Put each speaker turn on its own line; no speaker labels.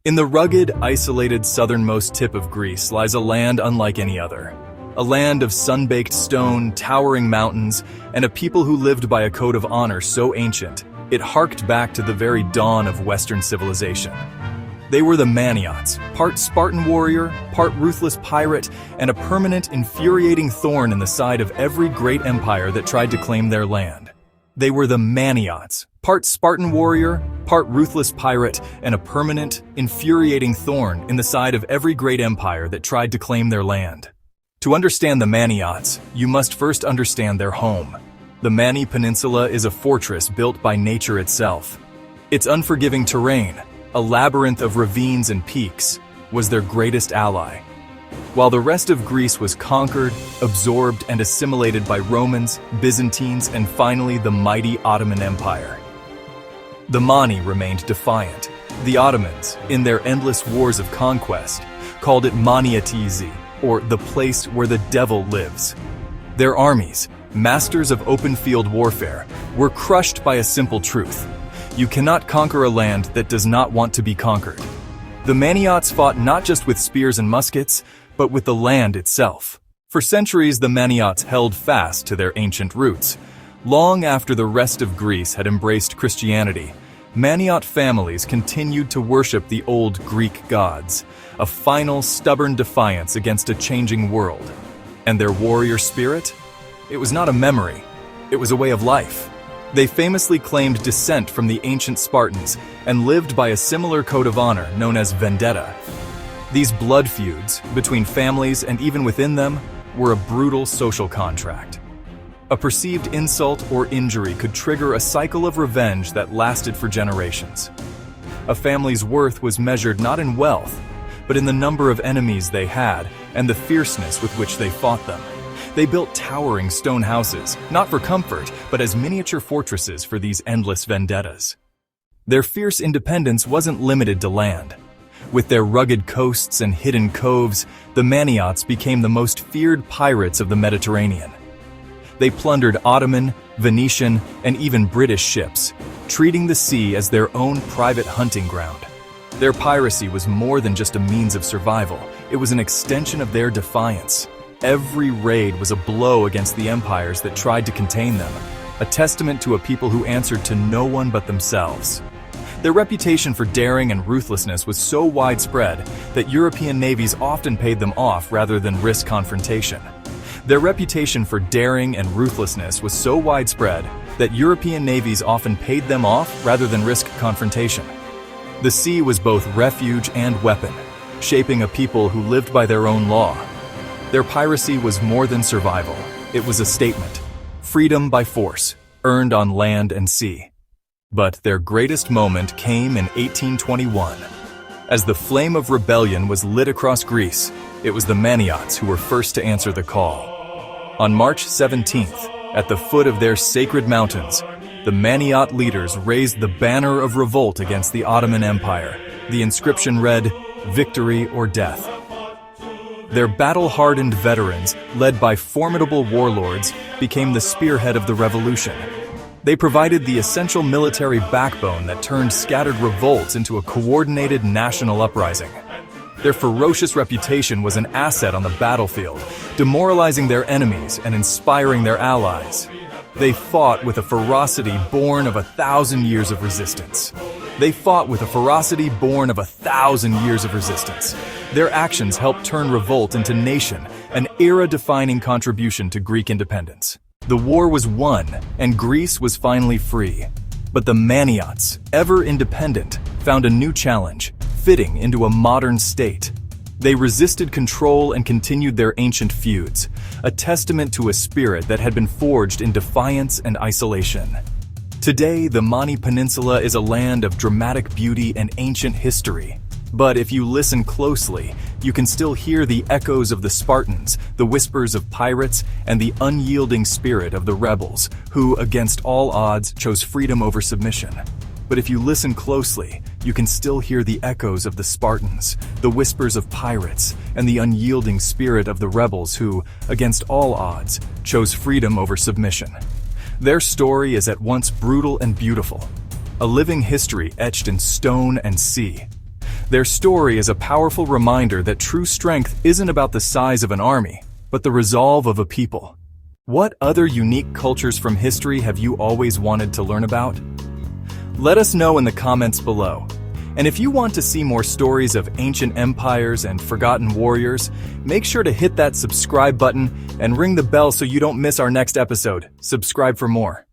In the rugged, isolated southernmost tip of Greece lies a land unlike any other. A land of sun-baked stone, towering mountains, and a people who lived by a code of honor so ancient, it harked back to the very dawn of Western civilization. They were the Maniots, part Spartan warrior, part ruthless pirate, and a permanent, infuriating thorn in the side of every great empire that tried to claim their land. They were the Maniots, part Spartan warrior, part ruthless pirate, and a permanent, infuriating thorn in the side of every great empire that tried to claim their land. To understand the Maniots, you must first understand their home. The Mani Peninsula is a fortress built by nature itself. Its unforgiving terrain, a labyrinth of ravines and peaks, was their greatest ally. While the rest of Greece was conquered, absorbed, and assimilated by Romans, Byzantines, and finally the mighty Ottoman Empire. The Mani remained defiant. The Ottomans, in their endless wars of conquest, called it Maniots, or the place where the devil lives. Their armies, masters of open field warfare, were crushed by a simple truth. You cannot conquer a land that does not want to be conquered. The Maniots fought not just with spears and muskets, but with the land itself. For centuries, the Maniots held fast to their ancient roots. Long after the rest of Greece had embraced Christianity, Maniot families continued to worship the old Greek gods, a final, stubborn defiance against a changing world. And their warrior spirit? It was not a memory, it was a way of life. They famously claimed descent from the ancient Spartans and lived by a similar code of honor known as vendetta. These blood feuds, between families and even within them, were a brutal social contract. A perceived insult or injury could trigger a cycle of revenge that lasted for generations. A family's worth was measured not in wealth, but in the number of enemies they had and the fierceness with which they fought them. They built towering stone houses, not for comfort, but as miniature fortresses for these endless vendettas. Their fierce independence wasn't limited to land. With their rugged coasts and hidden coves, the Maniots became the most feared pirates of the Mediterranean. They plundered Ottoman, Venetian, and even British ships, treating the sea as their own private hunting ground. Their piracy was more than just a means of survival, it was an extension of their defiance. Every raid was a blow against the empires that tried to contain them, a testament to a people who answered to no one but themselves. Their reputation for daring and ruthlessness was so widespread that European navies often paid them off rather than risk confrontation. Their reputation for daring and ruthlessness was so widespread that European navies often paid them off rather than risk confrontation. The sea was both refuge and weapon, shaping a people who lived by their own law. Their piracy was more than survival. It was a statement. Freedom by force, earned on land and sea. But their greatest moment came in 1821. As the flame of rebellion was lit across Greece, it was the Maniots who were first to answer the call. On March 17th, at the foot of their sacred mountains, the Maniot leaders raised the banner of revolt against the Ottoman Empire. The inscription read, "Victory or Death." Their battle-hardened veterans, led by formidable warlords, became the spearhead of the revolution. They provided the essential military backbone that turned scattered revolts into a coordinated national uprising. Their ferocious reputation was an asset on the battlefield, demoralizing their enemies and inspiring their allies. They fought with a ferocity born of 1,000 years of resistance. They fought with a ferocity born of 1,000 years of resistance. Their actions helped turn revolt into nation, an era-defining contribution to Greek independence. The war was won, and Greece was finally free. But the Maniots, ever independent, found a new challenge, fitting into a modern state. They resisted control and continued their ancient feuds, a testament to a spirit that had been forged in defiance and isolation. Today, the Mani Peninsula is a land of dramatic beauty and ancient history. But if you listen closely, you can still hear the echoes of the Spartans, the whispers of pirates, and the unyielding spirit of the rebels, who, against all odds, chose freedom over submission. But if you listen closely, you can still hear the echoes of the Spartans, the whispers of pirates, and the unyielding spirit of the rebels who, against all odds, chose freedom over submission. Their story is at once brutal and beautiful, a living history etched in stone and sea. Their story is a powerful reminder that true strength isn't about the size of an army, but the resolve of a people. What other unique cultures from history have you always wanted to learn about? Let us know in the comments below. And if you want to see more stories of ancient empires and forgotten warriors, make sure to hit that subscribe button and ring the bell so you don't miss our next episode. Subscribe for more.